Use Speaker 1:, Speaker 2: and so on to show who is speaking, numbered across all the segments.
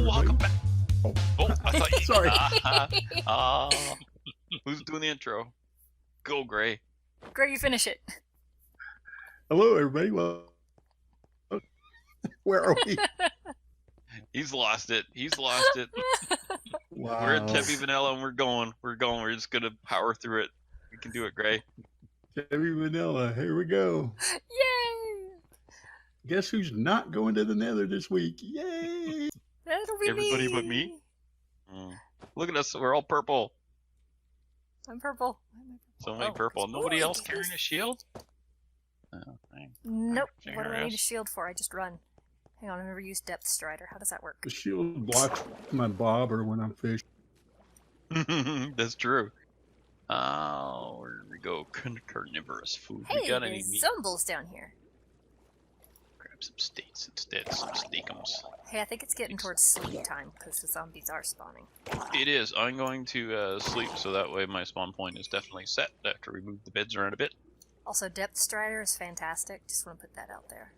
Speaker 1: welcome back.
Speaker 2: Oh,
Speaker 1: I thought you.
Speaker 2: Sorry.
Speaker 1: Who's doing the intro? Go, Gray.
Speaker 3: Gray, you finish it.
Speaker 2: Hello, everybody. Well, where are we?
Speaker 1: He's lost it. He's lost it.
Speaker 2: Wow.
Speaker 1: We're at Teppy Vanilla, and we're going. We're going. We're just gonna power through it. We can do it, Gray.
Speaker 2: Teppy Vanilla. Here we go.
Speaker 3: Yay!
Speaker 2: Guess who's not going to the Nether this week? Yay!
Speaker 3: That'll be
Speaker 1: Everybody
Speaker 3: me.
Speaker 1: but me? Look at us. We're all purple.
Speaker 3: I'm purple.
Speaker 1: So many purple. Nobody else carrying a shield? Oh, dang.
Speaker 3: Nope. What do I need a shield for? I just run. Hang on, I've never used Depth Strider. How does that work?
Speaker 2: The shield blocks my bobber when I'm fishing.
Speaker 1: That's true. Oh, where do we go? Carnivorous food.
Speaker 3: Hey,
Speaker 1: we got any
Speaker 3: there's
Speaker 1: meat?
Speaker 3: zombies down here.
Speaker 1: Grab some steaks instead. Some steakums.
Speaker 3: Hey, I think it's getting towards sleep time because the zombies are spawning.
Speaker 1: It is. I'm going to sleep so that way my spawn point is definitely set after we move the beds around a bit.
Speaker 3: Also, Depth Strider is fantastic. Just want to put that out there.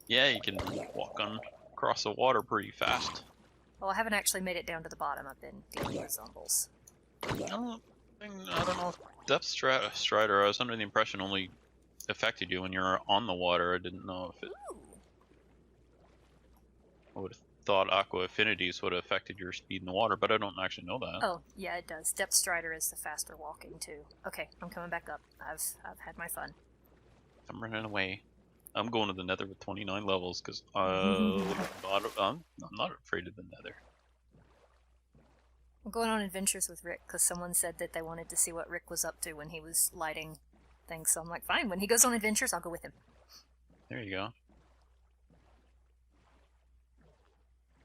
Speaker 1: Yeah, you can walk on across the water pretty fast.
Speaker 3: Well, I haven't actually made it down to the bottom. I've been dealing with zombies.
Speaker 1: I don't know if Depth Strider, I was under the impression only affected you when you're on the water. I didn't know if it...
Speaker 3: Ooh.
Speaker 1: I would have thought Aqua Affinities would have affected your speed in the water, but I don't actually know that.
Speaker 3: Oh, yeah, it does. Depth Strider is the faster walking, too. Okay, I'm coming back up. I've had my fun.
Speaker 1: I'm running away. I'm going to the Nether with 29 levels because I'm not afraid of the Nether.
Speaker 3: I'm going on adventures with Rick because someone said that they wanted to see what Rick was up to when he was lighting things. So I'm like, fine, when he goes on adventures, I'll go with him.
Speaker 1: There you go.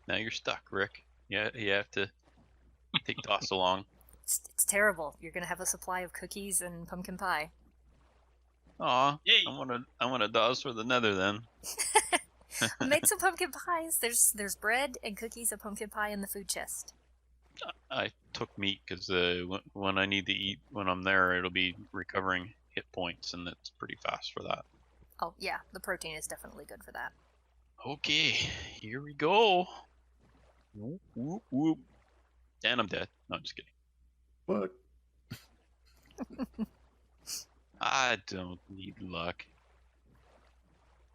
Speaker 1: Now you're stuck, Rick. Yeah, you have to take DOS along.
Speaker 3: It's terrible. You're going to have a supply of cookies and pumpkin pie.
Speaker 1: Aw,
Speaker 4: Yay.
Speaker 1: I want a DOS for the Nether then.
Speaker 3: Make some pumpkin pies. There's bread and cookies and pumpkin pie in the food chest.
Speaker 1: I took meat because when I need to eat when I'm there, it'll be recovering hit points, and it's pretty fast for that.
Speaker 3: Oh, yeah, the protein is definitely good for that.
Speaker 1: Okay, here we go. Whoop, whoop, whoop. And I'm dead. No, I'm just kidding.
Speaker 2: What?
Speaker 1: I don't need luck.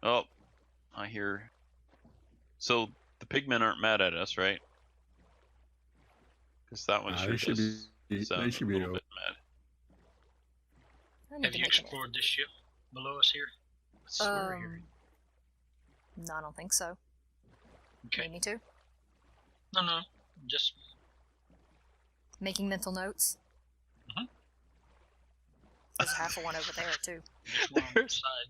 Speaker 1: Oh, I hear... So, the pigmen aren't mad at us, right? Because that one sure
Speaker 2: they should
Speaker 1: does
Speaker 2: be.
Speaker 1: sound
Speaker 2: They should
Speaker 1: a
Speaker 2: be.
Speaker 1: little bit mad.
Speaker 3: I need
Speaker 4: Have
Speaker 3: to
Speaker 4: you
Speaker 3: make an
Speaker 4: explored this ship below us here?
Speaker 1: I swear here.
Speaker 3: No, I don't think so.
Speaker 4: Okay.
Speaker 3: Need me to?
Speaker 4: No. Just
Speaker 3: Making mental notes?
Speaker 4: Mhm.
Speaker 3: There's half of one over there, too.
Speaker 4: one on the side.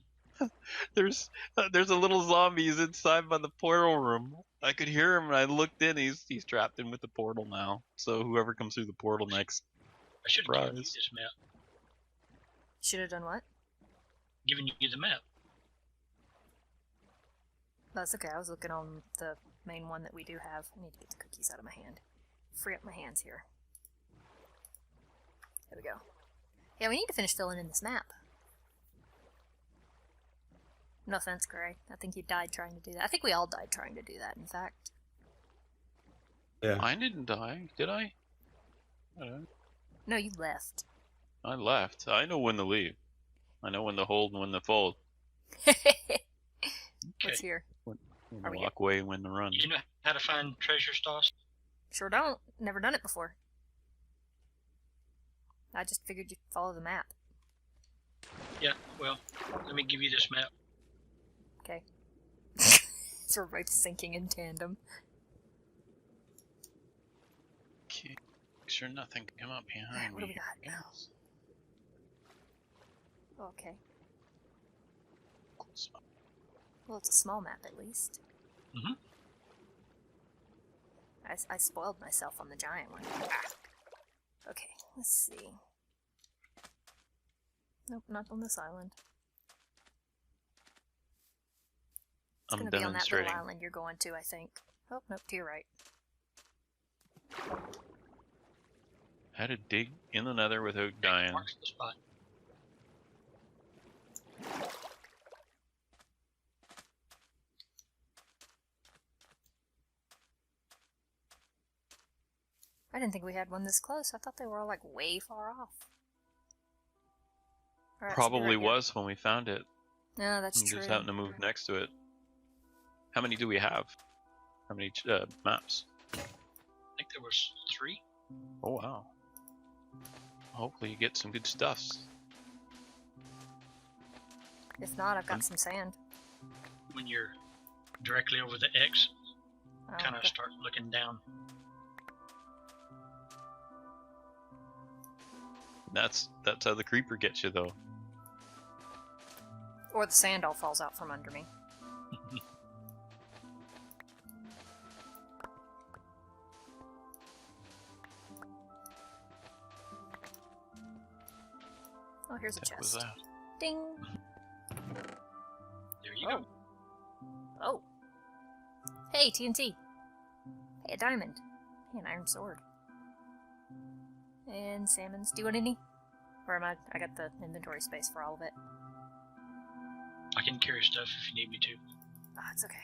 Speaker 1: There's a little zombie. He's inside by the portal room. I could hear him, and I looked in. He's trapped in with the portal now. So whoever comes through the portal next,
Speaker 4: I should have given you
Speaker 1: Surprise.
Speaker 4: this map.
Speaker 3: Should have done what?
Speaker 4: Given you the map.
Speaker 3: That's okay, I was looking on the main one that we do have. I need to get the cookies out of my hand. Free up my hands here. There we go. Yeah, we need to finish filling in this map. No offense, Gray. I think you died trying to do that. I think we all died trying to do that, in fact.
Speaker 2: Yeah.
Speaker 1: I didn't die, did I?
Speaker 3: No, you left.
Speaker 1: I left. I know when to leave. I know when to hold and when to fold.
Speaker 3: What's here?
Speaker 1: When
Speaker 3: Are
Speaker 1: to
Speaker 3: we
Speaker 1: walk away and when to run.
Speaker 4: You know how to find treasure stores?
Speaker 3: Sure don't. Never done it before. I just figured you'd follow the map.
Speaker 4: Yeah, well, let me give you this map.
Speaker 3: Okay. So we're both sinking in tandem.
Speaker 1: Okay. Make sure nothing can come up behind
Speaker 3: What do
Speaker 1: me.
Speaker 3: we got now? Okay. Well, it's a small map at least.
Speaker 4: Mhm.
Speaker 3: I spoiled myself on the giant one. Ah. Okay, let's see. Nope, not on this island. It's
Speaker 1: I'm
Speaker 3: gonna be on that little
Speaker 1: demonstrating.
Speaker 3: island you're going to, I think. Oh, nope, to your right.
Speaker 1: How to dig in the Nether without dying.
Speaker 4: Marks the spot.
Speaker 3: I didn't think we had one this close. I thought they were all like way far off. All right, so be
Speaker 1: Probably
Speaker 3: right here.
Speaker 1: was when we found it.
Speaker 3: No, that's
Speaker 1: We
Speaker 3: true.
Speaker 1: just happened to move next to it. How many do we have? How many maps?
Speaker 4: I think there was 3.
Speaker 1: Oh wow. Hopefully you get some good stuffs.
Speaker 3: If not, I've got some sand.
Speaker 4: When you're directly over the X,
Speaker 3: Oh,
Speaker 4: kind of
Speaker 3: okay.
Speaker 4: start looking down.
Speaker 1: That's how the creeper gets you though.
Speaker 3: Or the sand all falls out from under me. Oh, here's a
Speaker 1: What the heck was
Speaker 3: chest.
Speaker 1: that?
Speaker 3: Ding!
Speaker 4: There you
Speaker 3: Oh.
Speaker 4: go.
Speaker 3: Oh! Hey, TNT! Hey, a diamond. Hey, an iron sword. And salmons. Do you want any? Or am I got the inventory space for all of it.
Speaker 4: I can carry stuff if you need me to.
Speaker 3: Oh, it's okay.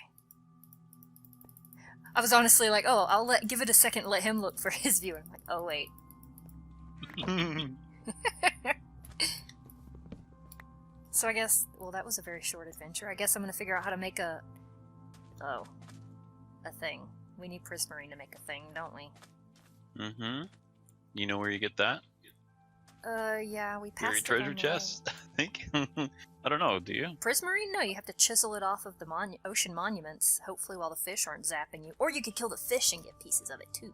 Speaker 3: I was honestly like, oh, give it a second, let him look for his view. I'm like, oh wait. So I guess, well, that was a very short adventure. I guess I'm gonna figure out how to make a thing. We need prismarine to make a thing, don't we?
Speaker 1: Mm-hmm. You know where you get that?
Speaker 3: Yeah, we passed
Speaker 1: Buried
Speaker 3: it
Speaker 1: treasure
Speaker 3: on the
Speaker 1: chest, I think. I don't know, do you?
Speaker 3: Prismarine? No, you have to chisel it off of the ocean monuments, hopefully while the fish aren't zapping you. Or you could kill the fish and get pieces of it, too.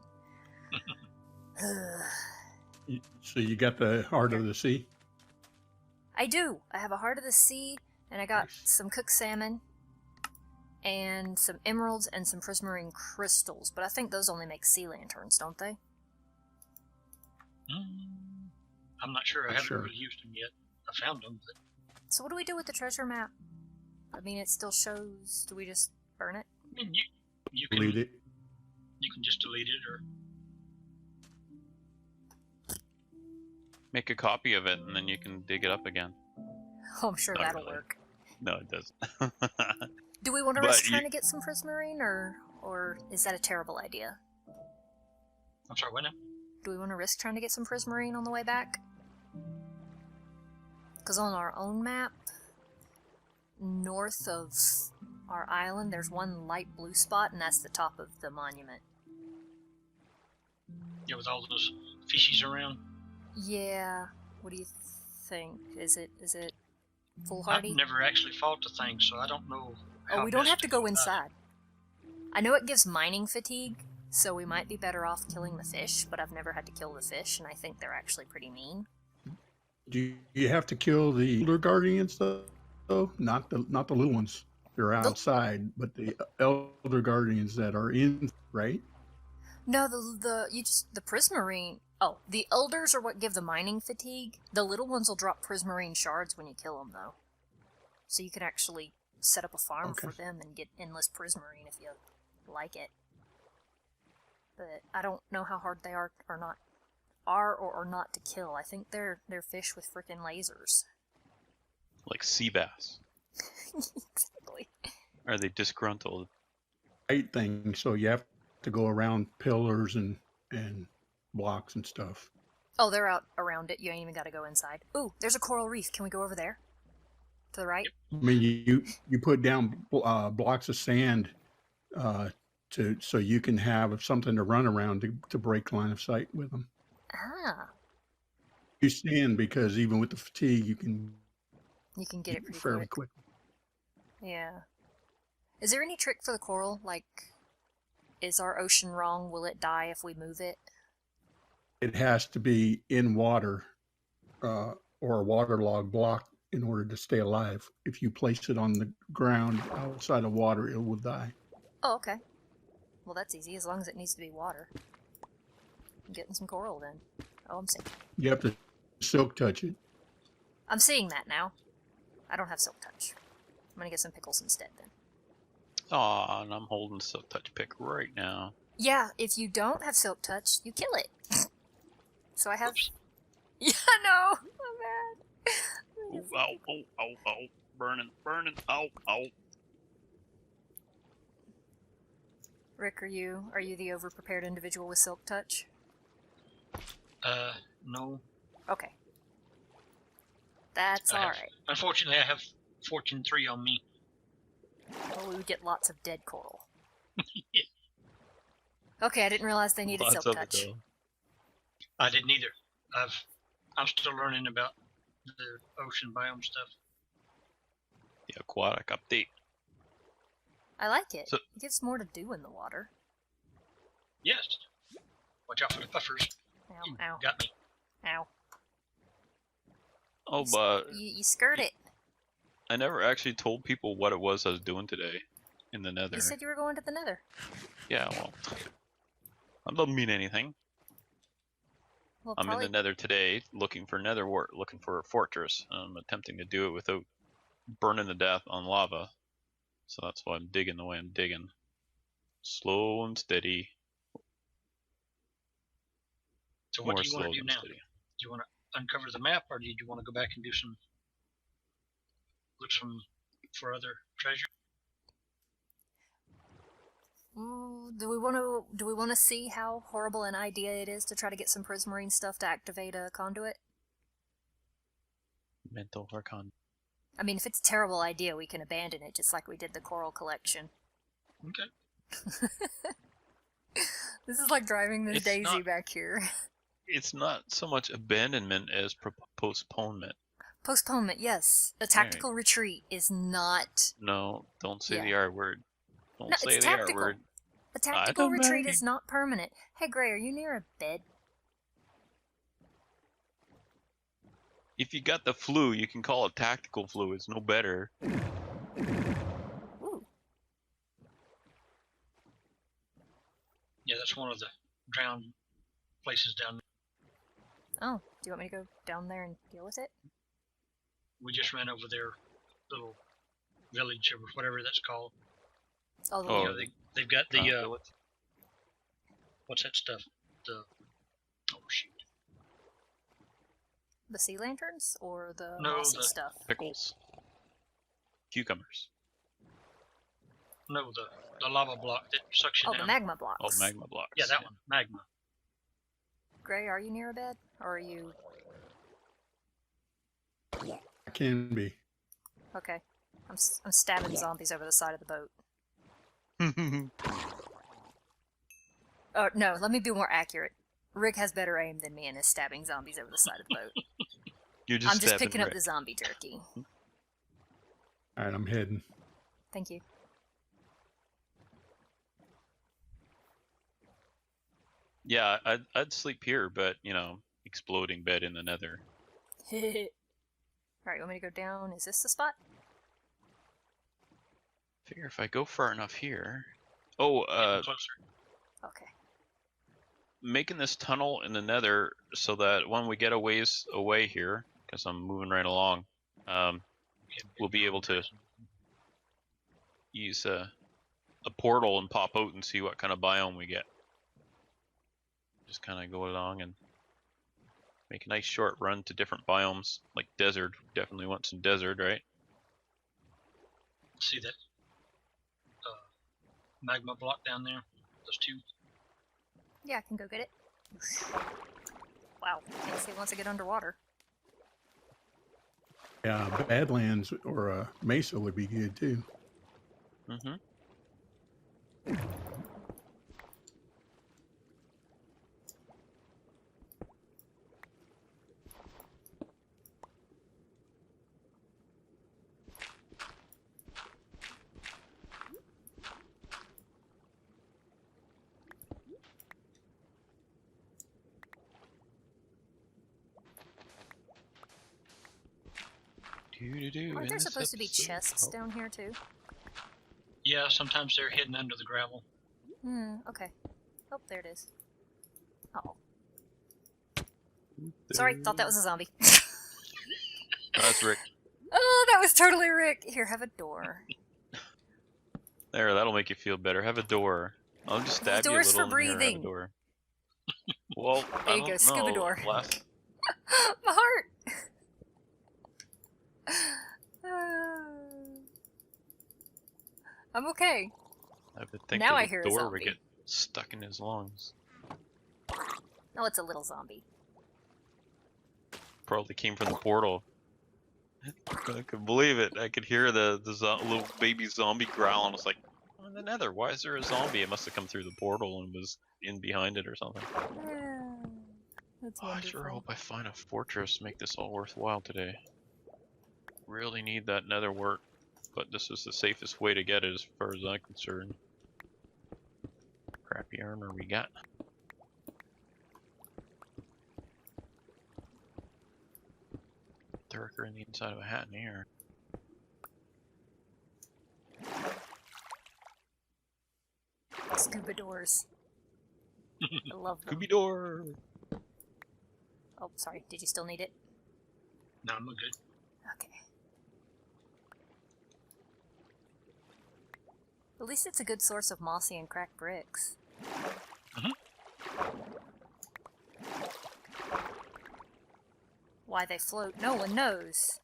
Speaker 2: So you got the heart of the sea?
Speaker 3: I do! I have a heart of the sea, and I got
Speaker 2: Nice.
Speaker 3: some cooked salmon, and some emeralds, and some prismarine crystals. But I think those only make sea lanterns, don't they?
Speaker 4: I'm not sure. I
Speaker 2: Not
Speaker 4: haven't
Speaker 2: sure.
Speaker 4: really used them yet. I found them, but
Speaker 3: So what do we do with the treasure map? I mean, it still shows... Do we just burn it?
Speaker 4: I mean, you can
Speaker 2: Delete it.
Speaker 4: you can just delete it, or
Speaker 1: Make a copy of it and then you can dig it up again.
Speaker 3: Oh, I'm sure
Speaker 1: Not
Speaker 3: that'll
Speaker 1: really.
Speaker 3: work.
Speaker 1: No, it doesn't.
Speaker 3: Do we want to
Speaker 1: But
Speaker 3: risk
Speaker 1: you-
Speaker 3: trying to get some prismarine, or is that a terrible idea?
Speaker 4: I'm sorry, what now?
Speaker 3: Do we want to risk trying to get some prismarine on the way back? Because on our own map, north of our island, there's one light blue spot, and that's the top of the monument.
Speaker 4: Yeah, with all those fishies around.
Speaker 3: Yeah. What do you think? Is it
Speaker 4: I've
Speaker 3: foolhardy?
Speaker 4: never actually fought the thing, so I don't know.
Speaker 3: Oh,
Speaker 4: how
Speaker 3: we don't
Speaker 4: best
Speaker 3: have to go
Speaker 4: about it.
Speaker 3: inside. I know it gives mining fatigue, so we might be better off killing the fish, but I've never had to kill the fish, and I think they're actually pretty mean.
Speaker 2: Do you have to kill the elder guardians though? Not the little ones. They're outside, but the elder guardians that are in, right?
Speaker 3: No, the prismarine. Oh, the elders are what give the mining fatigue. The little ones will drop prismarine shards when you kill them, though. So you can actually set up a farm
Speaker 2: Okay.
Speaker 3: for them and get endless prismarine if you like it. But I don't know how hard they are or not to kill. I think they're fish with frickin' lasers.
Speaker 1: Like sea bass.
Speaker 3: Exactly.
Speaker 1: Are they disgruntled?
Speaker 2: Right thing. So you have to go around pillars and blocks and stuff.
Speaker 3: Oh, they're out around it. You ain't even got to go inside. Ooh, there's a coral reef. Can we go over there? To the right?
Speaker 2: I mean, you put down blocks of sand so you can have something to run around to break line of sight with them.
Speaker 3: Ah,
Speaker 2: You stand because even with the fatigue, you can
Speaker 3: you can get it pretty
Speaker 2: fairly
Speaker 3: quick.
Speaker 2: quick.
Speaker 3: Yeah. Is there any trick for the coral? Like, is our ocean wrong? Will it die if we move it?
Speaker 2: It has to be in water or a waterlogged block in order to stay alive. If you place it on the ground outside of water, it will die.
Speaker 3: Oh, okay. Well, that's easy, as long as it needs to be water. I'm getting some coral then. Oh, I'm seeing.
Speaker 2: You have to silk touch it.
Speaker 3: I'm seeing that now. I don't have silk touch. I'm gonna get some pickles instead then.
Speaker 1: Aw, and I'm holding Silk Touch pick right now.
Speaker 3: Yeah, if you don't have silk touch, you kill it. So I have.
Speaker 4: Oops.
Speaker 3: Yeah, no, I'm bad.
Speaker 1: Ooh, ow, burning, ow.
Speaker 3: Rick, are you the overprepared individual with silk touch?
Speaker 4: No.
Speaker 3: Okay. That's
Speaker 4: I have-
Speaker 3: alright.
Speaker 4: Unfortunately, I have Fortune 3 on me.
Speaker 3: Well, we would get lots of dead coral. Okay, I didn't realize they needed
Speaker 1: Lots
Speaker 3: silk
Speaker 1: of it,
Speaker 3: touch.
Speaker 1: though.
Speaker 4: I didn't either. I'm still learning about the ocean biome stuff.
Speaker 1: The aquatic update.
Speaker 3: I like it.
Speaker 1: So-
Speaker 3: It gives more to do in the water.
Speaker 4: Yes. Watch out for the puffers.
Speaker 3: Ow,
Speaker 4: You
Speaker 3: ow,
Speaker 4: got me.
Speaker 3: ow.
Speaker 1: Oh, but
Speaker 3: You skirt it.
Speaker 1: I never actually told people what it was I was doing today in the nether.
Speaker 3: You said you were going to the nether.
Speaker 1: Yeah, well, that doesn't mean anything.
Speaker 3: Well,
Speaker 1: I'm
Speaker 3: probably...
Speaker 1: in the nether today looking for nether wart, looking for a fortress. I'm attempting to do it without burning to death on lava. So that's why I'm digging the way I'm digging. Slow and steady.
Speaker 4: So what
Speaker 1: More
Speaker 4: do you
Speaker 1: slow
Speaker 4: want to do
Speaker 1: than
Speaker 4: now?
Speaker 1: steady.
Speaker 4: Do you want to uncover the map, or do you want to go back and do some look for other treasure?
Speaker 3: Do we want to see how horrible an idea it is to try to get some prismarine stuff to activate a conduit?
Speaker 1: Mental archon.
Speaker 3: I mean, if it's a terrible idea, we can abandon it, just like we did the coral collection.
Speaker 4: Okay.
Speaker 3: This is like driving this
Speaker 1: It's
Speaker 3: Daisy
Speaker 1: not-
Speaker 3: back here.
Speaker 1: It's not so much abandonment as postponement.
Speaker 3: Postponement, yes. A tactical retreat is not...
Speaker 1: No, don't say
Speaker 3: Yeah.
Speaker 1: the R word. Don't
Speaker 3: No,
Speaker 1: say
Speaker 3: it's
Speaker 1: the R
Speaker 3: tactical.
Speaker 1: word.
Speaker 3: A tactical
Speaker 1: don't
Speaker 3: retreat
Speaker 1: know.
Speaker 3: is not permanent. Hey, Gray, are you near a bed?
Speaker 1: If you got the flu, you can call it tactical flu. It's no better.
Speaker 3: Ooh.
Speaker 4: Yeah, that's one of the drowned places down there.
Speaker 3: Oh, do you want me to go down there and deal with it?
Speaker 4: We just ran over their little village or whatever that's called.
Speaker 3: Oh, the
Speaker 1: Oh.
Speaker 4: You know, they've got the
Speaker 1: Village.
Speaker 4: what's that stuff? The oh shoot.
Speaker 3: the sea lanterns or the
Speaker 4: No,
Speaker 3: mossy
Speaker 4: the-
Speaker 3: stuff?
Speaker 1: Pickles. Cucumbers.
Speaker 4: No, the lava block that sucks you
Speaker 3: Oh,
Speaker 4: down.
Speaker 3: the magma blocks.
Speaker 1: Oh, magma blocks.
Speaker 4: Yeah, that one, magma.
Speaker 3: Gray, are you near a bed? Or are you...
Speaker 2: I can be.
Speaker 3: Okay. I'm stabbing zombies over the side of the boat. Oh, no, let me be more accurate. Rick has better aim than me and is stabbing zombies over the side of the boat.
Speaker 1: You're just
Speaker 3: I'm just
Speaker 1: stabbing
Speaker 3: picking up
Speaker 1: Rick.
Speaker 3: the zombie jerky.
Speaker 2: All right, I'm heading.
Speaker 3: Thank you.
Speaker 1: Yeah, I'd sleep here, but, you know, exploding bed in the nether.
Speaker 3: Alright, you want me to go down? Is this the spot?
Speaker 1: Figure if I go far enough here... Oh,
Speaker 4: Getting closer.
Speaker 3: Okay.
Speaker 1: making this tunnel in the nether so that when we get a ways away here, because I'm moving right along, we'll be able to use a portal and pop out and see what kind of biome we get. Just kind of go along and make a nice short run to different biomes, like desert. Definitely want some desert, right?
Speaker 4: See that magma block down there? Those two.
Speaker 3: Yeah, I can go get it. Wow, can't see it once I get underwater.
Speaker 2: Yeah, Badlands or a Mesa would be good too.
Speaker 1: Mm-hmm.
Speaker 3: Aren't there supposed to be chests down here too?
Speaker 4: Yeah, sometimes they're hidden under the gravel.
Speaker 3: Okay. Oh, there it is. Uh-oh. Sorry, thought that was a zombie.
Speaker 1: That's Rick.
Speaker 3: Oh, that was totally Rick. Here, have a door.
Speaker 1: There, that'll make you feel better. Have a door. I'll just stab you a
Speaker 3: door's
Speaker 1: little
Speaker 3: for
Speaker 1: in here, have a
Speaker 3: breathing.
Speaker 1: door. Well,
Speaker 3: There
Speaker 1: I
Speaker 3: you go,
Speaker 1: don't
Speaker 3: scuba
Speaker 1: know.
Speaker 3: door.
Speaker 1: Last,
Speaker 3: My heart! I'm okay.
Speaker 1: I would think
Speaker 3: Now
Speaker 1: that
Speaker 3: I
Speaker 1: a
Speaker 3: hear a
Speaker 1: door would
Speaker 3: zombie.
Speaker 1: get stuck in his lungs.
Speaker 3: Oh, it's a little zombie.
Speaker 1: Probably came from the portal. I could believe it. I could hear the little baby zombie growling. I was like, I'm in the nether. Why is there a zombie? It must have come through the portal and was in behind it or something.
Speaker 3: That's
Speaker 1: Oh, I
Speaker 3: wonderful.
Speaker 1: sure hope I find a fortress to make this all worthwhile today. Really need that nether work, but this is the safest way to get it as far as I'm concerned. Crappy armor we got. Darker in the inside of a hat in here.
Speaker 3: Scuba doors. I love them.
Speaker 1: Scooby door.
Speaker 3: Oh, sorry. Did you still need it?
Speaker 4: No, I'm good.
Speaker 3: Okay. At least it's a good source of mossy and cracked bricks. Why they float, no one knows.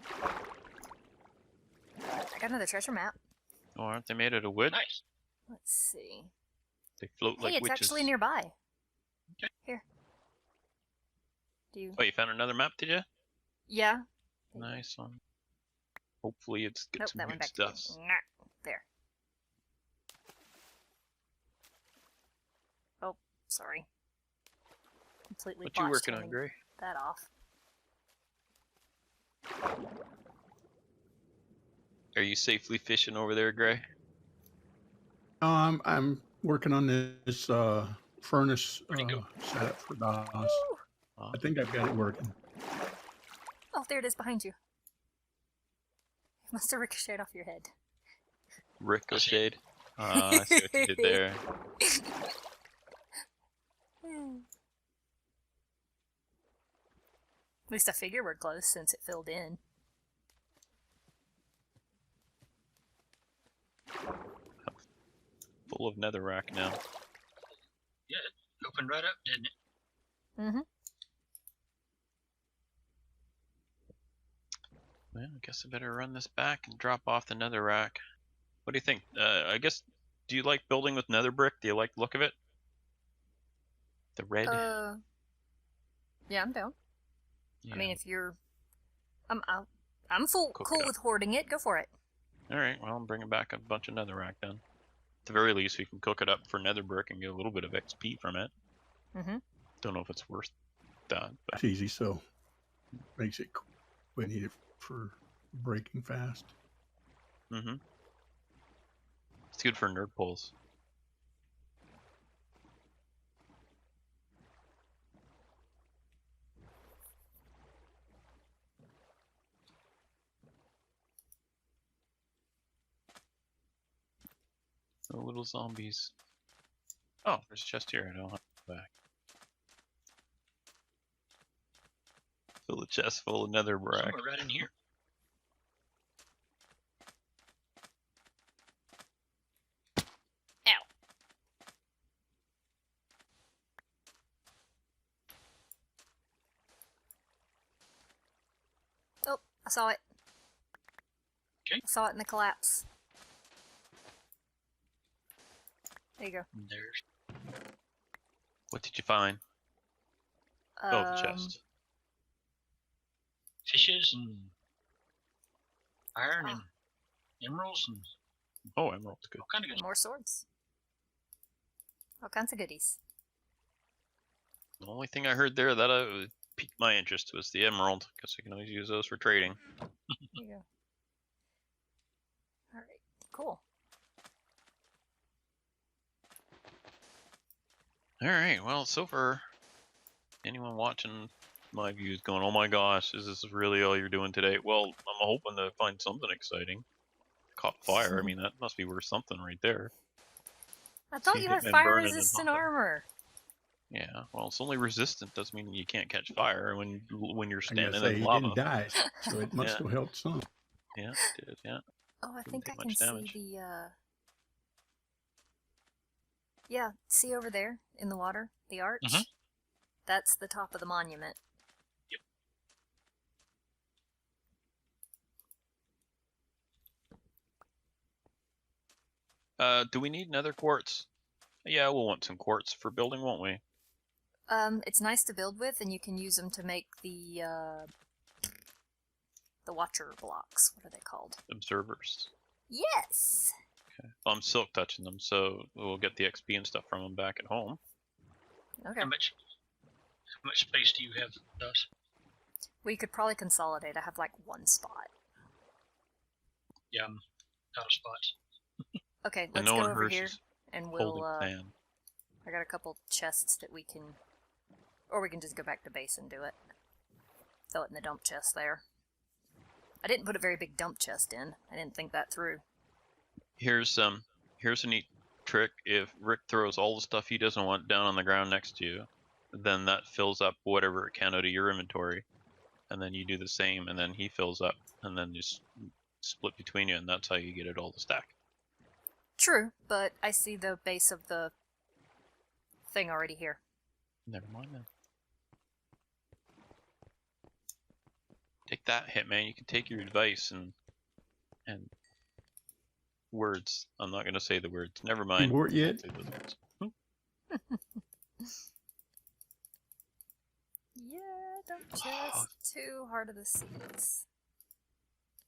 Speaker 3: I got another treasure map.
Speaker 1: Oh, aren't they made out of wood?
Speaker 4: Nice.
Speaker 3: Let's see.
Speaker 1: They float like
Speaker 3: Hey, it's
Speaker 1: witches.
Speaker 3: actually nearby.
Speaker 4: Okay.
Speaker 3: Here. Do you?
Speaker 1: Oh, you found another map, did you?
Speaker 3: Yeah.
Speaker 1: Nice one. Hopefully it's got
Speaker 3: Nope,
Speaker 1: some
Speaker 3: that went
Speaker 1: good
Speaker 3: back to you.
Speaker 1: stuff.
Speaker 3: Nah, there. Oh, sorry. Completely
Speaker 1: What you
Speaker 3: botched
Speaker 1: working on,
Speaker 3: turning
Speaker 1: Gray?
Speaker 3: that off.
Speaker 1: Are you safely fishing over there, Gray?
Speaker 2: I'm working on this furnace
Speaker 4: Pretty good.
Speaker 2: setup for DOS.
Speaker 3: Woo!
Speaker 2: I think I've got it working.
Speaker 3: Oh, there it is behind you. It must have ricocheted off your head.
Speaker 1: Ricocheted. I see what you did there.
Speaker 3: At least I figure we're close since it filled in.
Speaker 1: Full of netherrack now.
Speaker 4: Yeah, it opened right up, didn't it?
Speaker 3: Mm-hmm.
Speaker 1: Well, I guess I better run this back and drop off the netherrack. What do you think? I guess, do you like building with nether brick? Do you like the look of it? The red?
Speaker 3: Yeah, I'm down.
Speaker 1: Yeah.
Speaker 3: I mean, if you're... I'm cool
Speaker 1: Cook it up.
Speaker 3: with hoarding it. Go for it.
Speaker 1: Alright, well, I'm bringing back a bunch of netherrack then. At the very least, we can cook it up for nether brick and get a little bit of XP from it.
Speaker 3: Mm-hmm.
Speaker 1: Don't know if it's worth that, but
Speaker 2: It's easy, so makes it cool. We need it for breaking fast.
Speaker 1: it's good for nerd pulls. No little zombies. Oh, there's a chest here. I don't have to go back. Fill the chest full of nether brick.
Speaker 4: Somewhere right in here.
Speaker 3: Ow. Oh, I saw it.
Speaker 4: Okay.
Speaker 3: I saw it in the collapse. There you go.
Speaker 4: There's
Speaker 1: What did you find? Oh, the chest.
Speaker 4: fishes and iron and emeralds and
Speaker 1: Oh, emerald's good.
Speaker 4: all kind of good.
Speaker 3: More swords. All kinds of goodies.
Speaker 1: The only thing I heard there that piqued my interest was the emerald, because we can always use those for trading.
Speaker 3: There you go. Alright, cool.
Speaker 1: Alright, well, so far, anyone watching my views going, oh my gosh, is this really all you're doing today? Well, I'm hoping to find something exciting. Caught fire, I mean, that must be worth something right there.
Speaker 3: I thought
Speaker 1: See
Speaker 3: you had
Speaker 1: Hitman
Speaker 3: fire
Speaker 1: burning and
Speaker 3: resistant
Speaker 1: popping.
Speaker 3: armor.
Speaker 1: Yeah, well, it's only resistant, doesn't mean you can't catch fire when you're
Speaker 2: I gotta
Speaker 1: standing
Speaker 2: say,
Speaker 1: in
Speaker 2: he
Speaker 1: lava.
Speaker 2: didn't die, so it must
Speaker 1: Yeah.
Speaker 2: have helped some.
Speaker 1: Yeah, it did, yeah.
Speaker 3: Oh, I
Speaker 1: Didn't
Speaker 3: think I
Speaker 1: take
Speaker 3: can
Speaker 1: much
Speaker 3: see
Speaker 1: damage.
Speaker 3: the, Yeah, see over there in the water? The arch?
Speaker 4: Mhm.
Speaker 3: That's the top of the monument.
Speaker 1: Do we need nether quartz? Yeah, we'll want some quartz for building, won't we?
Speaker 3: It's nice to build with, and you can use them to make the watcher blocks. What are they called?
Speaker 1: Observers.
Speaker 3: Yes!
Speaker 1: Okay. Well, I'm silk touching them, so we'll get the XP and stuff from them back at home.
Speaker 3: Okay.
Speaker 4: How much space do you have, Dust?
Speaker 3: We could probably consolidate. I have like one spot.
Speaker 4: Yeah, I'm out of spots.
Speaker 3: Okay,
Speaker 1: And
Speaker 3: let's
Speaker 1: no
Speaker 3: go
Speaker 1: one
Speaker 3: over here,
Speaker 1: hurts
Speaker 3: and
Speaker 1: holding
Speaker 3: we'll,
Speaker 1: fan.
Speaker 3: I got a couple chests that we can, or we can just go back to base and do it. Throw it in the dump chest there. I didn't put a very big dump chest in. I didn't think that through.
Speaker 1: Here's a neat trick. If Rick throws all the stuff he doesn't want down on the ground next to you, then that fills up whatever it can out of your inventory, and then you do the same, and then he fills up, and then just split between you, and that's how you get it all to stack.
Speaker 3: True, but I see the base of the thing already here.
Speaker 1: Never mind then. Take that, Hitman. You can take your advice and words. I'm not gonna say the words. Never mind.
Speaker 2: Word yet?
Speaker 1: Say those words.
Speaker 3: Yeah, dump chest. Too hard of the seas.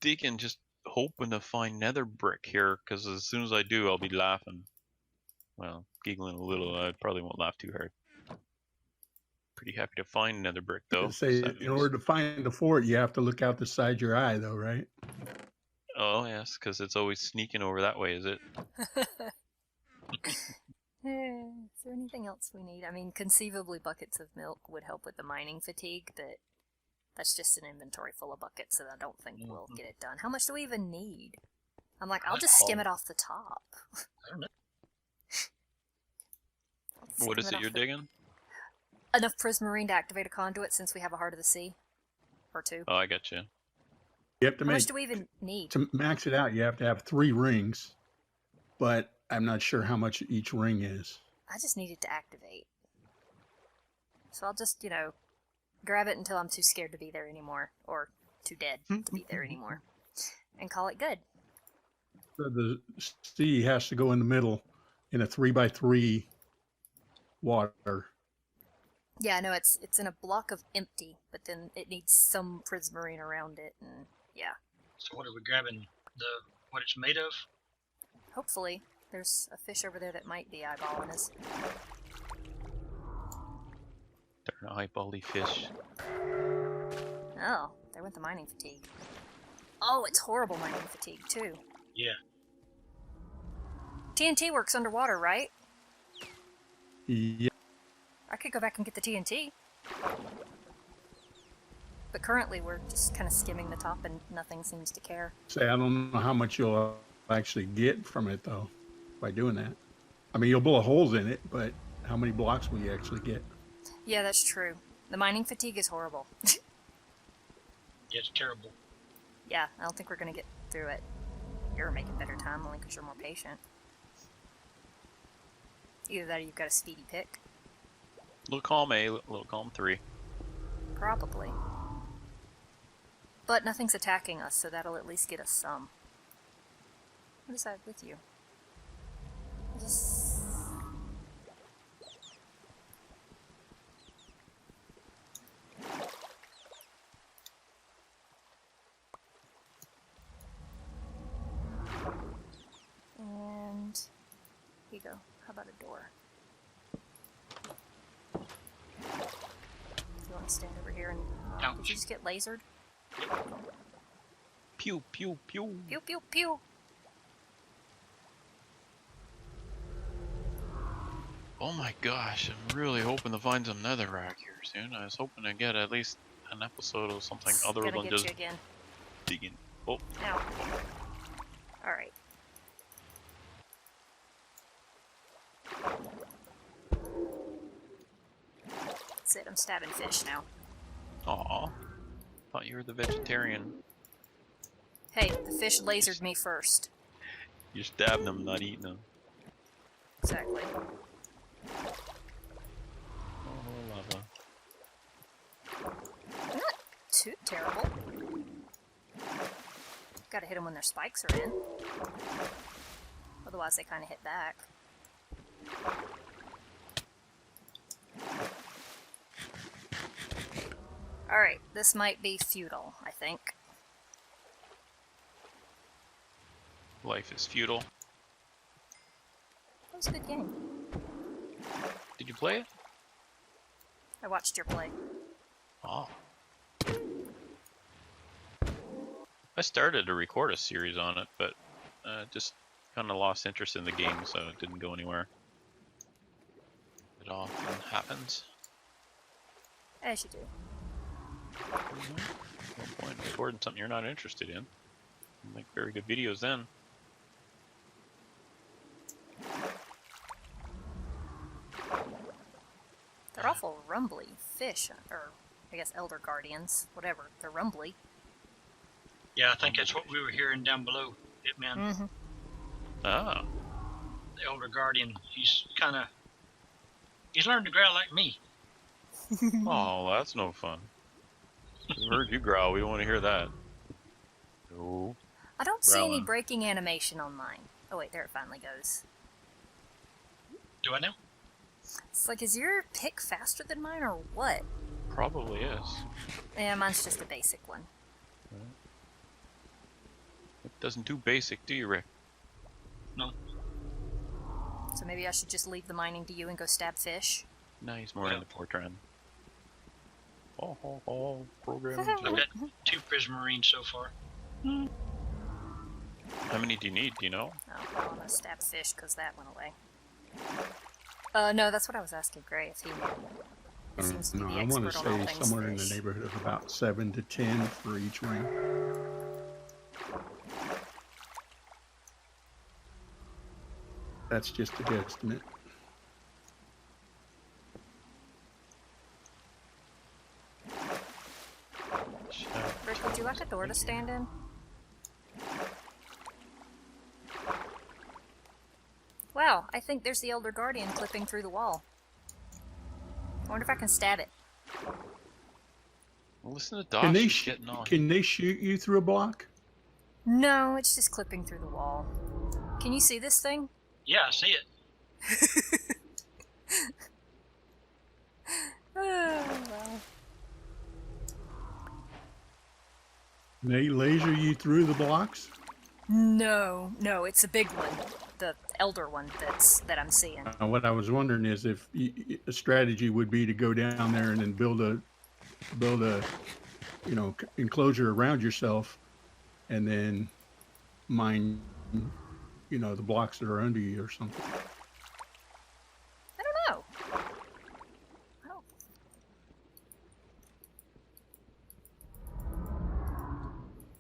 Speaker 1: Deacon, just hoping to find nether brick here, because as soon as I do, I'll be laughing. Well, giggling a little. I probably won't laugh too hard. Pretty happy to find nether brick, though.
Speaker 2: Say,
Speaker 1: That
Speaker 2: in
Speaker 1: means-
Speaker 2: order to find the fort, you have to look out the side of your eye, though, right?
Speaker 1: Oh, yes, because it's always sneaking over that way, is it?
Speaker 3: Is there anything else we need? I mean, conceivably buckets of milk would help with the mining fatigue, but that's just an inventory full of buckets, and I don't think we'll get it done. How much do we even need? I'm like, I'll just skim it off the top.
Speaker 4: I don't know.
Speaker 1: What is it you're digging?
Speaker 3: Enough prismarine to activate a conduit since we have a Heart of the Sea. Or two.
Speaker 1: Oh, I got you.
Speaker 2: You have to
Speaker 3: How
Speaker 2: make
Speaker 3: much do we even need?
Speaker 2: to max it out. You have to have 3 rings, but I'm not sure how much each ring is.
Speaker 3: I just need it to activate. So I'll just, grab it until I'm too scared to be there anymore. Or too dead to be there anymore. And call it good.
Speaker 2: So the sea has to go in the middle in a 3x3 water.
Speaker 3: Yeah, I know it's in a block of empty, but then it needs some prismarine around it, and yeah.
Speaker 4: So what are we grabbing? What it's made of?
Speaker 3: Hopefully. There's a fish over there that might be eyeballing us.
Speaker 1: Darn eyebally fish.
Speaker 3: Oh, there went the mining fatigue. Oh, it's horrible mining fatigue, too.
Speaker 4: Yeah.
Speaker 3: TNT works underwater, right?
Speaker 2: Yeah.
Speaker 3: I could go back and get the TNT. But currently we're just kind of skimming the top and nothing seems to care.
Speaker 2: Say, I don't know how much you'll actually get from it, though, by doing that. I mean, you'll blow holes in it, but how many blocks will you actually get?
Speaker 3: Yeah, that's true. The mining fatigue is horrible.
Speaker 4: Yeah, it's terrible.
Speaker 3: Yeah, I don't think we're going to get through it. You're making better time only because you're more patient. Either that or you've got a speedy pick.
Speaker 1: Little column A, little column 3.
Speaker 3: Probably. But nothing's attacking us, so that'll at least get us some. What is that with you? Just... And... here you go. How about a door? You want to stand over here and...
Speaker 4: Ouch.
Speaker 3: Did you just get lasered?
Speaker 1: Pew, pew, pew.
Speaker 3: Pew pew pew!
Speaker 1: Oh my gosh, I'm really hoping to find some netherrack here soon. I was hoping to get at least an episode of something other
Speaker 3: Gonna
Speaker 1: than
Speaker 3: get
Speaker 1: just
Speaker 3: you again.
Speaker 1: digging. Oh,
Speaker 3: Ow. Alright. That's it, I'm stabbing fish now.
Speaker 1: aw. Thought you were the vegetarian.
Speaker 3: Hey, the fish lasered me first.
Speaker 1: You're stabbing them, not eating them.
Speaker 3: Exactly.
Speaker 1: Oh, lava.
Speaker 3: Not too terrible. Gotta hit them when their spikes are in. Otherwise they kinda hit back. Alright, this might be futile, I think.
Speaker 1: Life is futile.
Speaker 3: That was a good game.
Speaker 1: Did you play it?
Speaker 3: I watched your play.
Speaker 1: Oh. I started to record a series on it, but just kind of lost interest in the game, so it didn't go anywhere. It often happens.
Speaker 3: As you do.
Speaker 1: No point in recording something you're not interested in. You make very good videos then.
Speaker 3: They're awful rumbly fish, or I guess elder guardians, whatever. They're rumbly.
Speaker 4: Yeah, I think that's what we were hearing down below, Hitman.
Speaker 3: Mm-hmm.
Speaker 1: Ah.
Speaker 4: The Elder Guardian, he's learned to growl like me.
Speaker 1: Oh, that's no fun. We heard you growl. We don't want to hear that. No.
Speaker 3: I don't see any
Speaker 1: Growling.
Speaker 3: breaking animation on mine. Oh wait, there it finally goes.
Speaker 4: Do I now?
Speaker 3: It's like, is your pick faster than mine or what?
Speaker 1: Probably is.
Speaker 3: Yeah, mine's just a basic one.
Speaker 1: It doesn't do basic, do you, Rick?
Speaker 4: No.
Speaker 3: So maybe I should just leave the mining to you and go stab fish?
Speaker 1: No, he's more
Speaker 4: Yeah.
Speaker 1: into Fortran. Programs.
Speaker 4: I've got 2 Prismarines so far.
Speaker 1: How many do you need? Do you know?
Speaker 3: Oh, well, I'm gonna stab fish because that went away. No, that's what I was asking Gray if he knew. He seems to be
Speaker 2: No,
Speaker 3: the
Speaker 2: I want to
Speaker 3: expert on all
Speaker 2: say
Speaker 3: things
Speaker 2: somewhere in
Speaker 3: fish.
Speaker 2: the neighborhood of about 7 to 10 for each ring. That's just a guesstimate.
Speaker 3: Rick, would you like a door to stand in? Wow, I think there's the Elder Guardian clipping through the wall. I wonder if I can stab it.
Speaker 1: Well, listen to
Speaker 2: Can
Speaker 1: Dosh.
Speaker 2: they,
Speaker 1: She's getting on.
Speaker 2: can they shoot you through a block?
Speaker 3: No, it's just clipping through the wall. Can you see this thing?
Speaker 4: Yeah, I see it.
Speaker 3: Oh, well.
Speaker 2: They laser you through the blocks?
Speaker 3: No, it's a big one. The elder one that I'm seeing.
Speaker 2: What I was wondering is if a strategy would be to go down there and then build a enclosure around yourself, and then mine the blocks that are under you or something.
Speaker 3: I don't know. Oh.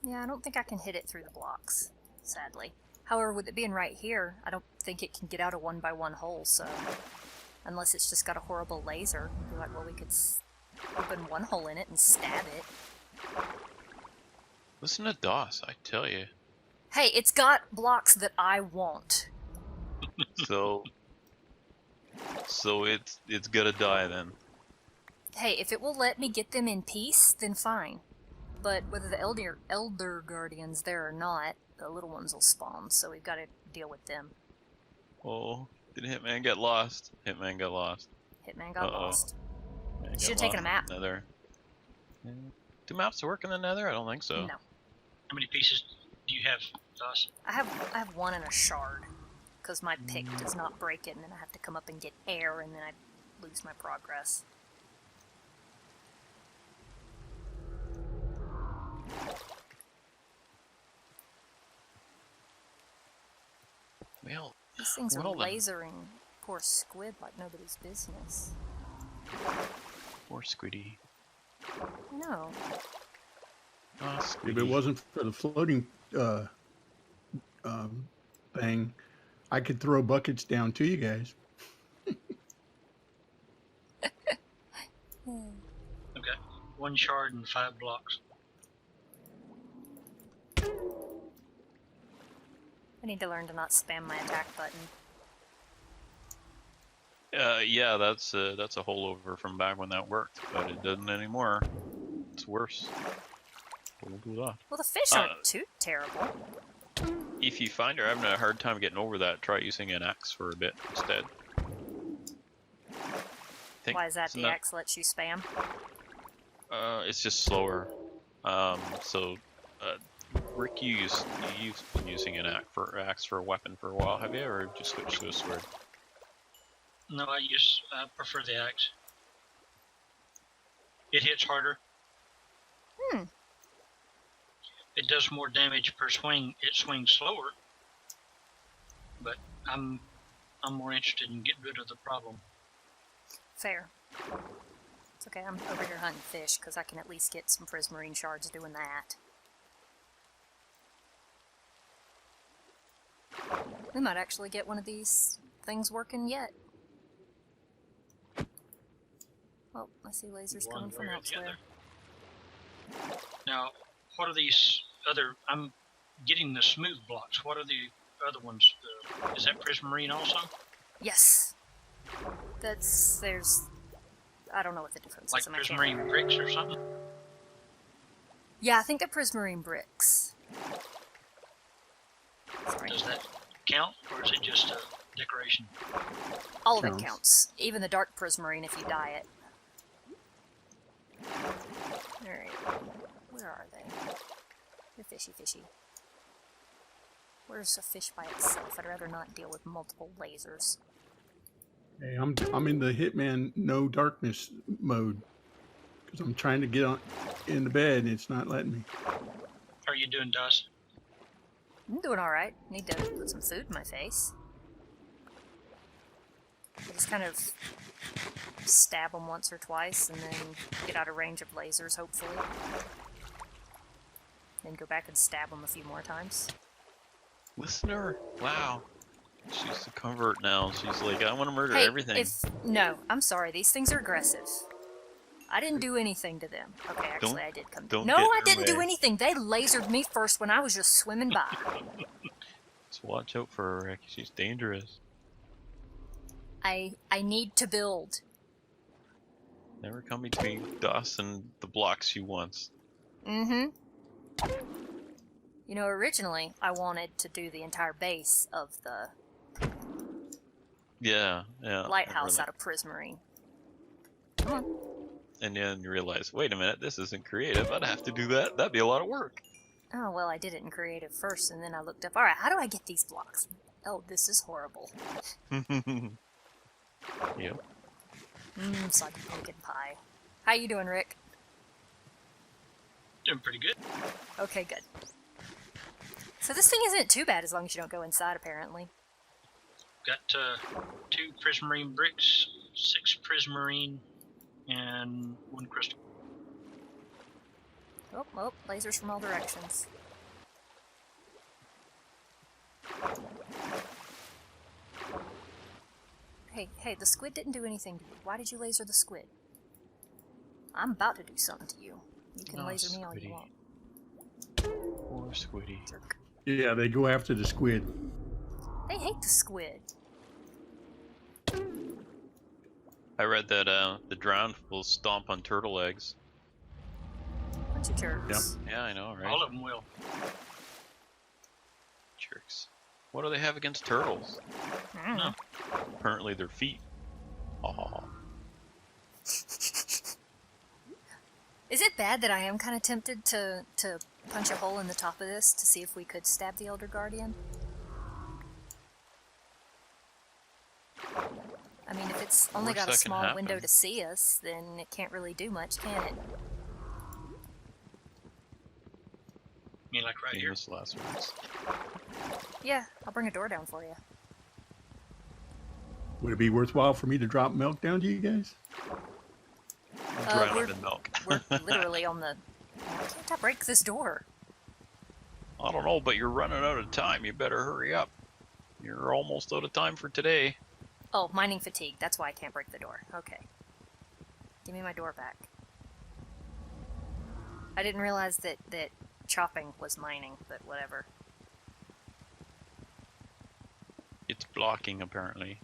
Speaker 3: Yeah, I don't think I can hit it through the blocks, sadly. However, with it being right here, I don't think it can get out a 1x1 hole, so... Unless it's just got a horrible laser. I'd be like, well, we could open one hole in it and stab it.
Speaker 1: Listen to DOS, I tell you.
Speaker 3: Hey, it's got blocks that I want.
Speaker 1: So it's gonna die then.
Speaker 3: Hey, if it will let me get them in peace, then fine. But whether the elder guardians there or not, the little ones will spawn, so we've got to deal with them.
Speaker 1: Oh, did Hitman get lost? Hitman got lost.
Speaker 3: Hitman got lost.
Speaker 1: Man
Speaker 3: You
Speaker 1: got
Speaker 3: should have taken a
Speaker 1: lost
Speaker 3: map.
Speaker 1: in the Nether. Do maps work in the Nether? I don't think so.
Speaker 3: No.
Speaker 4: How many pieces do you have, Doss?
Speaker 3: I have one in a shard, because my pick does not break it, and then I have to come up and get air, and then I lose my progress.
Speaker 1: Well,
Speaker 3: These things are
Speaker 1: well then.
Speaker 3: lasering poor squid like nobody's business.
Speaker 1: poor Squiddy.
Speaker 3: No.
Speaker 1: Ah,
Speaker 2: If
Speaker 1: Squiddy.
Speaker 2: it wasn't for the floating thing, I could throw buckets down to you guys.
Speaker 4: I've got 1 shard and 5 blocks.
Speaker 3: I need to learn to not spam my attack button.
Speaker 1: Yeah, that's a holdover from back when that worked, but it doesn't anymore. It's worse. Don't do that.
Speaker 3: Well, the fish aren't too terrible.
Speaker 1: If you find you're having a hard time getting over that, try using an axe for a bit instead. think.
Speaker 3: Why is that?
Speaker 1: isn't
Speaker 3: The axe lets you spam?
Speaker 1: It's just slower. So, Rick, you've been using an axe for a weapon for a while, have you, or just switched to a sword?
Speaker 4: No, I prefer the axe. It hits harder.
Speaker 3: Hmm.
Speaker 4: It does more damage per swing. It swings slower. But I'm more interested in getting rid of the problem.
Speaker 3: Fair. It's okay, I'm over here hunting fish, because I can at least get some prismarine shards doing that. We might actually get one of these things working yet. Oh, I see lasers coming from elsewhere.
Speaker 4: Now, what are these other... I'm getting the smooth blocks. What are the other ones? Is that prismarine also?
Speaker 3: Yes. There's... I don't know what the difference
Speaker 4: like
Speaker 3: is.
Speaker 4: Like prismarine bricks or something?
Speaker 3: Yeah, I think they're prismarine bricks. Sorry.
Speaker 4: Does that count, or is it just a decoration?
Speaker 3: All of it counts. Even the dark prismarine if you dye it. Alright. Where are they? They're fishy fishy. Where's a fish by itself? I'd rather not deal with multiple lasers.
Speaker 2: Hey, I'm in the Hitman no darkness mode because I'm trying to get in the bed and it's not letting me.
Speaker 4: How are you doing, Dust?
Speaker 3: I'm doing alright. Need to put some food in my face. I just kind of stab them once or twice and then get out of range of lasers, hopefully. Then go back and stab them a few more times.
Speaker 1: Listener, wow. She's a convert now. She's like, I want to murder
Speaker 3: hey,
Speaker 1: everything.
Speaker 3: No, I'm sorry. These things are aggressive. I didn't do anything to them. Okay, actually, I did come. No, I didn't do anything. They lasered me first when I was just swimming by.
Speaker 1: Just watch out for her, Rick. She's dangerous.
Speaker 3: I need to build.
Speaker 1: Never come between Dust and the blocks she wants.
Speaker 3: Mm-hmm. You know, originally, I wanted to do the entire base of the lighthouse out of prismarine. Come on.
Speaker 1: And then you realize, wait a minute, this isn't creative. I'd have to do that. That'd be a lot of work.
Speaker 3: Oh, well, I did it in creative first, and then I looked up, alright, how do I get these blocks? Oh, this is horrible.
Speaker 1: Yep.
Speaker 3: Soggy pumpkin pie. How you doing, Rick?
Speaker 4: Doing pretty good.
Speaker 3: Okay, good. So this thing isn't too bad as long as you don't go inside, apparently.
Speaker 4: Got 2 prismarine bricks, 6 prismarine, and 1 crystal.
Speaker 3: Oh, lasers from all directions. Hey, the squid didn't do anything to you. Why did you laser the squid? I'm about to do something to you. You can laser me all you want.
Speaker 1: Poor squiddy.
Speaker 3: Jerk.
Speaker 2: Yeah, they go after the squid.
Speaker 3: They hate the squid.
Speaker 1: I read that the drowned will stomp on turtle eggs.
Speaker 3: Bunch of jerks.
Speaker 1: Yeah, I know, right?
Speaker 4: All of them will.
Speaker 1: Jerks. What do they have against turtles?
Speaker 3: I don't know.
Speaker 1: Apparently their feet. Aw.
Speaker 3: Is it bad that I am kind of tempted to punch a hole in the top of this to see if we could stab the Elder Guardian? I mean, if it's only got a small window to see us, then it can't really do much, can it?
Speaker 4: You mean like right here?
Speaker 1: Famous last words.
Speaker 3: Yeah, I'll bring a door down for you.
Speaker 2: Would it be worthwhile for me to drop milk down to you guys?
Speaker 1: Drown in milk.
Speaker 3: We're literally on the... Why can't I break this door?
Speaker 1: I don't know, but you're running out of time. You better hurry up. You're almost out of time for today.
Speaker 3: Oh, mining fatigue. That's why I can't break the door. Okay. Give me my door back. I didn't realize that chopping was mining, but whatever.
Speaker 1: It's blocking, apparently.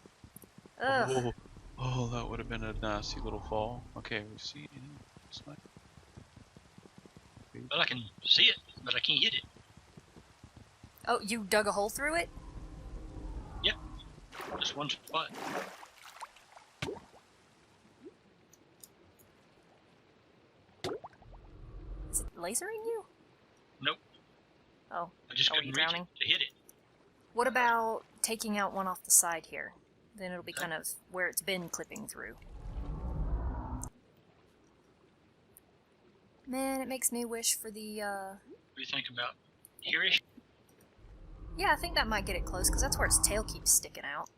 Speaker 3: Ugh.
Speaker 1: Oh, that would have been a nasty little fall. Okay, we see.
Speaker 4: Well, I can see it, but I can't hit it.
Speaker 3: Oh, you dug a hole through it?
Speaker 4: Yep. Just one spot.
Speaker 3: lasering you?
Speaker 4: Nope.
Speaker 3: Oh.
Speaker 4: I just
Speaker 3: Oh,
Speaker 4: couldn't
Speaker 3: you
Speaker 4: reach
Speaker 3: drowning?
Speaker 4: it to hit it.
Speaker 3: What about taking out one off the side here? Then it'll be kind of where it's been clipping through. Man, it makes me wish for the,
Speaker 4: What do you think about here-ish?
Speaker 3: Yeah, I think that might get it close, because that's where its tail keeps sticking out.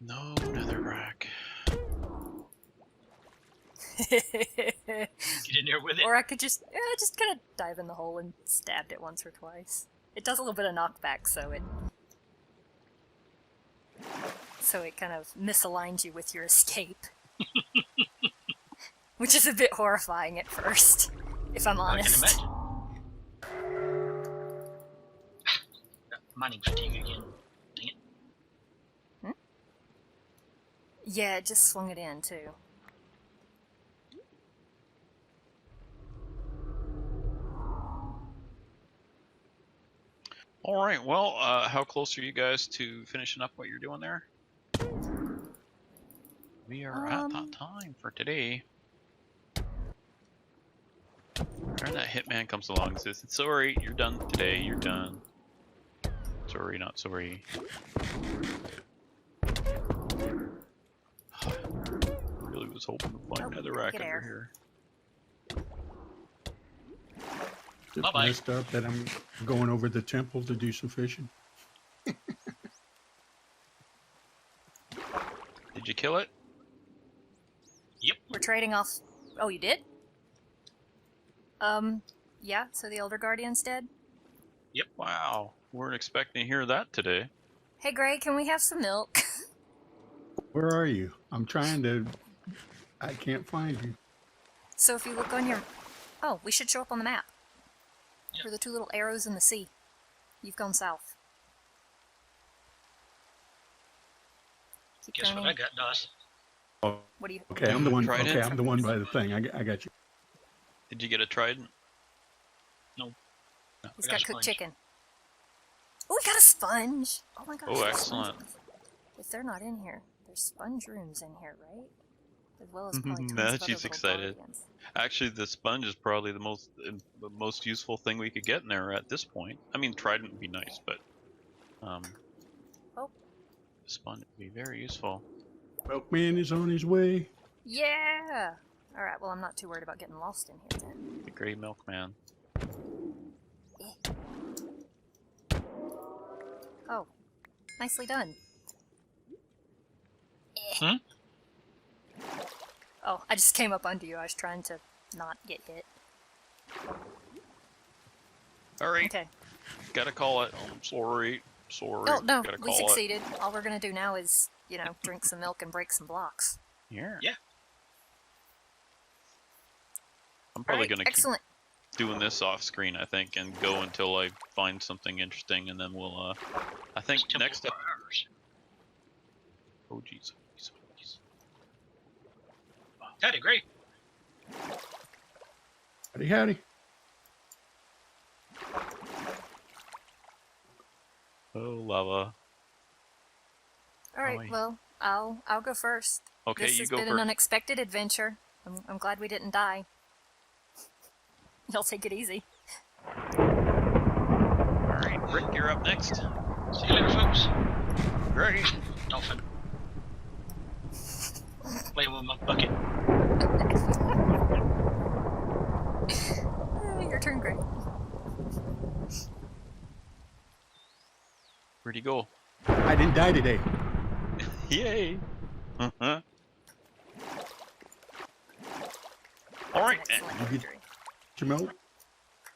Speaker 1: No netherrack.
Speaker 4: Get in there with it.
Speaker 3: Or I could just kind of dive in the hole and stabbed it once or twice. It does a little bit of knockback, so it kind of misaligns you with your escape. Which is a bit horrifying at first, if I'm honest.
Speaker 4: I can imagine. Mining fatigue again. Dang it.
Speaker 3: Yeah, it just swung it in, too.
Speaker 1: All right. Well, how close are you guys to finishing up what you're doing there? We are at that time for today. And that Hitman comes along and says, "Sorry, you're done today. You're done." Sorry, not sorry. Really was hoping to find netherrack
Speaker 3: get
Speaker 1: under
Speaker 3: air.
Speaker 1: here.
Speaker 2: Just
Speaker 4: Bye-bye.
Speaker 2: messed up that I'm going over the temple to do some fishing.
Speaker 1: Did you kill it?
Speaker 4: Yep.
Speaker 3: We're trading off... Oh, you did? Yeah, so the Elder Guardian's dead?
Speaker 1: Wow, weren't expecting to hear that today.
Speaker 3: Hey, Gray, can we have some milk?
Speaker 2: Where are you? I'm trying to... I can't find you.
Speaker 3: So if you look on your... Oh, we should show up on the map.
Speaker 4: Yeah.
Speaker 3: For the two little arrows in the sea. You've gone south. Keep
Speaker 4: Guess
Speaker 3: turning.
Speaker 4: what I got, DOS?
Speaker 3: What do you...
Speaker 2: Okay, I'm the one.
Speaker 1: Trident?
Speaker 2: Okay, I'm the one by the thing. I got you.
Speaker 1: Did you get a trident?
Speaker 4: No.
Speaker 3: He's
Speaker 4: I
Speaker 3: got
Speaker 4: a
Speaker 3: cooked
Speaker 4: sponge.
Speaker 3: chicken. Oh, we got a sponge! Oh my gosh.
Speaker 1: Oh,
Speaker 3: there's
Speaker 1: excellent.
Speaker 3: sponges. If they're not in here, there's sponge rooms in here, right? As well as probably tons
Speaker 1: Now
Speaker 3: of
Speaker 1: that
Speaker 3: other
Speaker 1: she's
Speaker 3: little
Speaker 1: excited.
Speaker 3: guardians.
Speaker 1: Actually, the sponge is probably the most useful thing we could get in there at this point. I mean, trident would be nice, but
Speaker 3: Oh.
Speaker 1: the sponge would be very useful.
Speaker 2: Milkman is on his way.
Speaker 3: Yeah! Alright, well I'm not too worried about getting lost in here then.
Speaker 1: The gray milkman.
Speaker 3: Oh. Nicely done.
Speaker 4: Hmm?
Speaker 3: Oh, I just came up under you. I was trying to not get hit.
Speaker 1: All right,
Speaker 3: Okay.
Speaker 1: gotta call it. I'm sorry. Sorry.
Speaker 3: Oh, no,
Speaker 1: gotta
Speaker 3: we
Speaker 1: call
Speaker 3: succeeded. All we're gonna do now is, you know, drink some milk and break some blocks.
Speaker 1: it. Yeah.
Speaker 4: Yeah.
Speaker 1: I'm probably
Speaker 3: Alright,
Speaker 1: gonna keep
Speaker 3: excellent.
Speaker 1: doing this off screen, I think, and go until I find something interesting, and then we'll. I think
Speaker 4: This temple
Speaker 1: next up.
Speaker 4: for ours.
Speaker 1: Oh jeez.
Speaker 4: Howdy, great.
Speaker 2: Howdy, howdy.
Speaker 1: Oh lava.
Speaker 3: Alright,
Speaker 1: Owie.
Speaker 3: well, I'll go first.
Speaker 1: Okay,
Speaker 3: This
Speaker 1: you
Speaker 3: has
Speaker 1: go
Speaker 3: been
Speaker 1: first.
Speaker 3: an unexpected adventure. I'm glad we didn't die. Y'all take it easy.
Speaker 1: All right, Rick, you're up next.
Speaker 4: See you later, folks.
Speaker 1: Great.
Speaker 4: Dolphin. Playing with my bucket.
Speaker 3: Your turn, Greg.
Speaker 1: Where'd he go?
Speaker 2: I didn't die today.
Speaker 1: Yay! Uh-huh. All right,
Speaker 3: Excellent
Speaker 2: You get-
Speaker 3: victory.
Speaker 2: Your milk?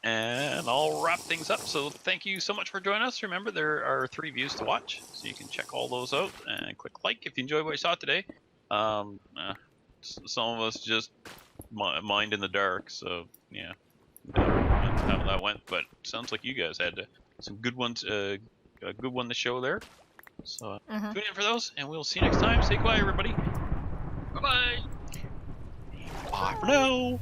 Speaker 1: and I'll wrap things up. So thank you so much for joining us. Remember, there are 3 views to watch, so you can check all those out. And click like if you enjoyed what you saw today. Some of us just mined in the dark, so yeah, that's how that went. But sounds like you guys had some good ones, a good one to show there. So
Speaker 3: Mhm.
Speaker 1: tune in for those, and we'll see you next time. Say goodbye, everybody.
Speaker 4: Bye-bye.
Speaker 1: Bye for now.